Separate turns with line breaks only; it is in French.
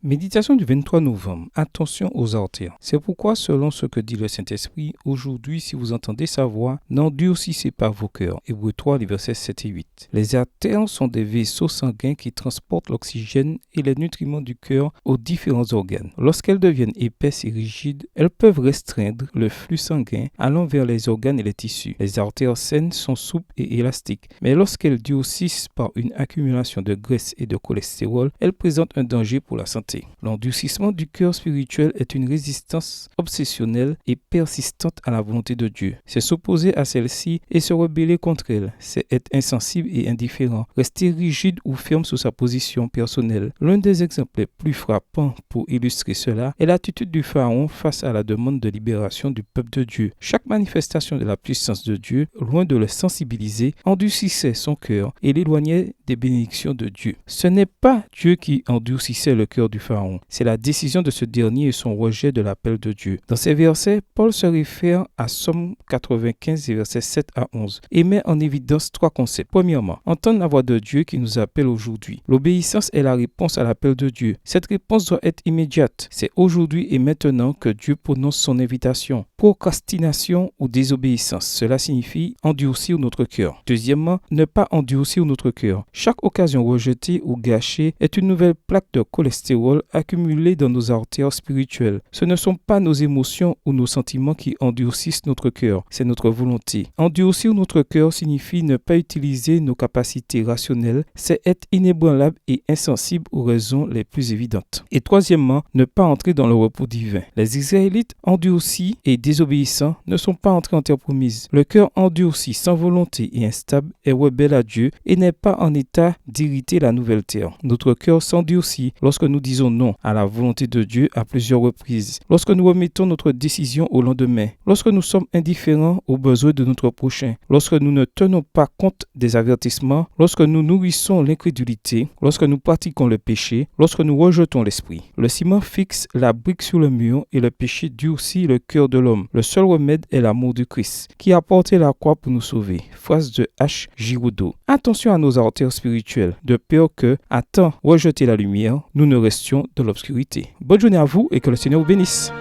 Méditation du 23 novembre. Attention aux artères. C'est pourquoi, selon ce que dit le Saint-Esprit, aujourd'hui, si vous entendez sa voix, n'endurcissez pas vos cœurs. Hébreux 3, les versets 7 et 8. Les artères sont des vaisseaux sanguins qui transportent l'oxygène et les nutriments du cœur aux différents organes. Lorsqu'elles deviennent épaisses et rigides, elles peuvent restreindre le flux sanguin allant vers les organes et les tissus. Les artères saines sont souples et élastiques, mais lorsqu'elles durcissent par une accumulation de graisse et de cholestérol, elles présentent un danger pour la santé. L'endurcissement du cœur spirituel est une résistance obsessionnelle et persistante à la volonté de Dieu. C'est s'opposer à celle-ci et se rebeller contre elle. C'est être insensible et indifférent, rester rigide ou ferme sur sa position personnelle. L'un des exemples les plus frappants pour illustrer cela est l'attitude du Pharaon face à la demande de libération du peuple de Dieu. Chaque manifestation de la puissance de Dieu, loin de le sensibiliser, endurcissait son cœur et l'éloignait des bénédictions de Dieu. Ce n'est pas Dieu qui endurcissait le cœur du Pharaon, c'est la décision de ce dernier et son rejet de l'appel de Dieu. Dans ces versets, Paul se réfère à Somme 95, versets 7 à 11 et met en évidence trois concepts. Premièrement, entendre la voix de Dieu qui nous appelle aujourd'hui. L'obéissance est la réponse à l'appel de Dieu. Cette réponse doit être immédiate. C'est aujourd'hui et maintenant que Dieu prononce son invitation. Procrastination ou désobéissance, cela signifie endurcir notre cœur. Deuxièmement, ne pas endurcir notre cœur. Chaque occasion rejetée ou gâchée est une nouvelle plaque de cholestérol accumulée dans nos artères spirituelles. Ce ne sont pas nos émotions ou nos sentiments qui endurcissent notre cœur, c'est notre volonté. Endurcir notre cœur signifie ne pas utiliser nos capacités rationnelles, c'est être inébranlable et insensible aux raisons les plus évidentes. Et troisièmement, ne pas entrer dans le repos divin. Les Israélites endurcis et désobéissants ne sont pas entrés en terre promise. Le cœur endurci, sans volonté et instable est rebelle à Dieu et n'est pas en état d'hériter la nouvelle terre. Notre cœur s'endurcit lorsque nous disons non à la volonté de Dieu à plusieurs reprises, lorsque nous remettons notre décision au lendemain, lorsque nous sommes indifférents aux besoins de notre prochain, lorsque nous ne tenons pas compte des avertissements, lorsque nous nourrissons l'incrédulité, lorsque nous pratiquons le péché, lorsque nous rejetons l'esprit. Le ciment fixe la brique sur le mur et le péché durcit le cœur de l'homme. Le seul remède est l'amour de Christ, qui a porté la croix pour nous sauver. Phrase de H. Giraudot. Attention à nos artères spirituelles, de peur que, à temps rejeter la lumière, nous ne restions dans l'obscurité. Bonne journée à vous et que le Seigneur vous bénisse.